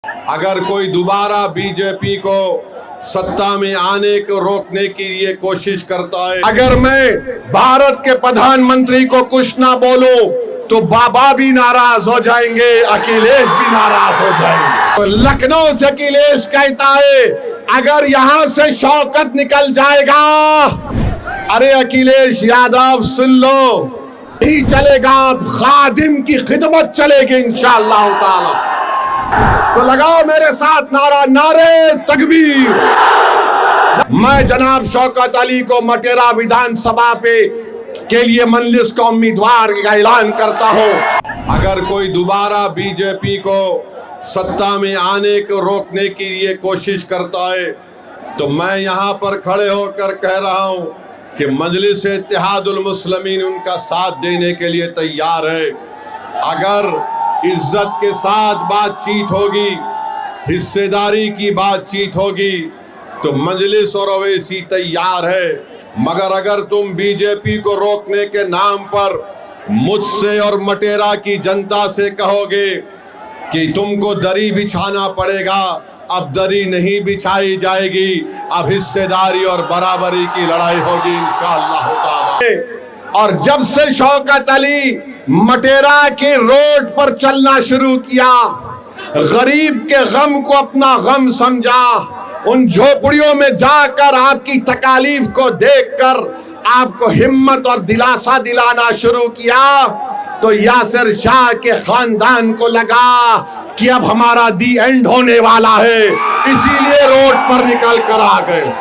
अगर कोई दोबारा बीजेपी को सत्ता में आने को रोकने के लिए कोशिश करता है, अगर मैं भारत के प्रधानमंत्री को कुछ ना बोलूं तो बाबा भी नाराज हो जाएंगे, अखिलेश भी नाराज हो जाएंगे। तो लखनऊ से अखिलेश कहता है अगर यहां से शौकत निकल जाएगा, अरे अखिलेश यादव सुन लो, नहीं चलेगा, खादिम की खिदमत चलेगी इंशाअल्लाह ताला। तो लगाओ मेरे साथ नारा, नारे तकबीर। मैं जनाब शौकत अली को मटेरा विधानसभा के लिए मजलिस का उम्मीदवार का ऐलान करता हूं। अगर कोई दोबारा बीजेपी को सत्ता में आने को रोकने के लिए कोशिश करता है तो मैं यहां पर खड़े होकर कह रहा हूं कि मजलिस इत्तेहादुल मुस्लिमीन उनका साथ देने के लिए तैयार है। अगर इज्जत के साथ बातचीत होगी, हिस्सेदारी की बातचीत होगी तो मजलिस और ओवैसी तैयार है। मगर अगर तुम बीजेपी को रोकने के नाम पर मुझसे और मटेरा की जनता से कहोगे कि तुमको दरी बिछाना पड़ेगा, अब दरी नहीं बिछाई जाएगी, अब हिस्सेदारी और बराबरी की लड़ाई होगी इंशाअल्लाह ताला। और जब से शौकत अली मटेरा के रोड पर चलना शुरू किया, गरीब के गम को अपना गम समझा, उन झोपड़ियों में जाकर आपकी तकालीफ को देखकर आपको हिम्मत और दिलासा दिलाना शुरू किया, तो यासिर शाह के खानदान को लगा कि अब हमारा दी एंड होने वाला है, इसीलिए रोड पर निकल कर आ गए।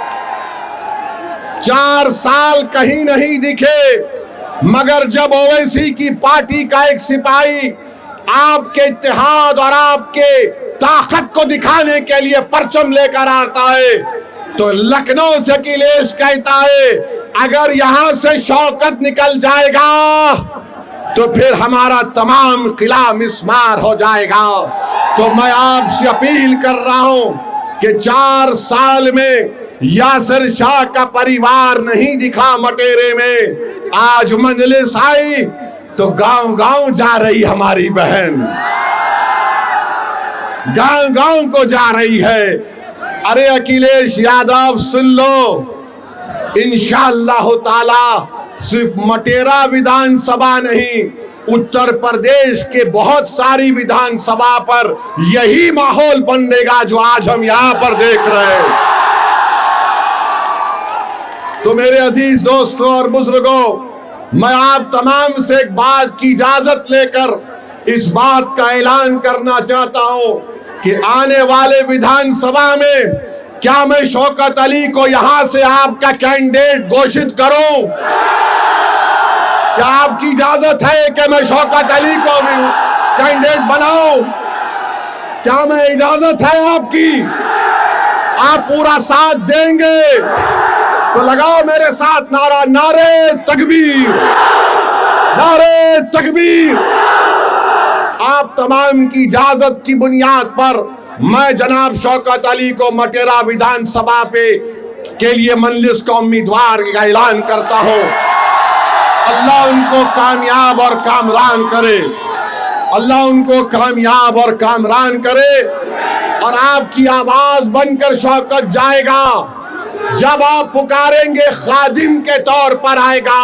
4 साल कहीं नहीं दिखे, मगर जब ओवैसी की पार्टी का एक सिपाही आपके इत्तेहाद और आपके ताकत को दिखाने के लिए परचम लेकर आता है तो लखनऊ से अखिलेश कहता है अगर यहां से शौकत निकल जाएगा तो फिर हमारा तमाम किला मिस्मार हो जाएगा। तो मैं आपसे अपील कर रहा हूं कि 4 साल में यासिर शाह का परिवार नहीं दिखा मटेरे में, आज मजलिस आई तो गांव गांव जा रही हमारी बहन, गांव गांव को जा रही है। अरे अखिलेश यादव सुन लो, इंशाअल्लाह ताला सिर्फ मटेरा विधानसभा नहीं, उत्तर प्रदेश के बहुत सारी विधानसभा पर यही माहौल बनेगा जो आज हम यहां पर देख रहे हैं। तो मेरे अजीज दोस्तों और बुजुर्गों, मैं आप तमाम से एक बात की इजाजत लेकर इस बात का ऐलान करना चाहता हूं कि आने वाले विधानसभा में क्या मैं शौकत अली को यहां से आपका कैंडिडेट घोषित करूं? क्या आपकी इजाजत है कि मैं शौकत अली को भी कैंडिडेट बनाऊं? क्या मैं इजाजत है आपकी? आप पूरा साथ देंगे तो लगाओ मेरे साथ नारा, नारे तकबीर, नारे तकबीर। आप तमाम की इजाजत की बुनियाद पर मैं जनाब शौकत अली को मटेरा विधानसभा के लिए मजलिस का उम्मीदवार का ऐलान करता हूं। अल्लाह उनको कामयाब और कामरान करे, अल्लाह उनको कामयाब और कामरान करे। और आपकी आवाज बनकर शौकत जाएगा, जब आप पुकारेंगे खादिम के तौर पर आएगा।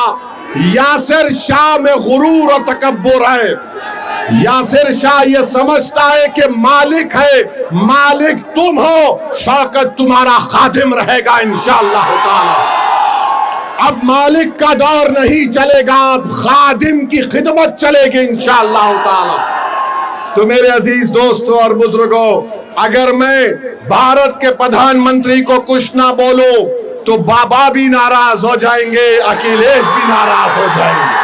यासिर शाह में गुरूर और तकब्बुर है, यासिर शाह ये समझता है कि मालिक है, मालिक तुम हो, शौकत तुम्हारा खादिम रहेगा इंशाअल्लाह ताला। अब मालिक का दौर नहीं चलेगा, अब खादिम की खिदमत चलेगी इंशाअल्लाह ताला। तो मेरे अजीज दोस्तों और बुजुर्गों, अगर मैं भारत के प्रधानमंत्री को कुछ ना बोलूं तो बाबा भी नाराज हो जाएंगे, अखिलेश भी नाराज हो जाएंगे।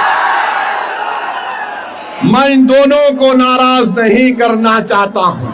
मैं इन दोनों को नाराज नहीं करना चाहता हूं।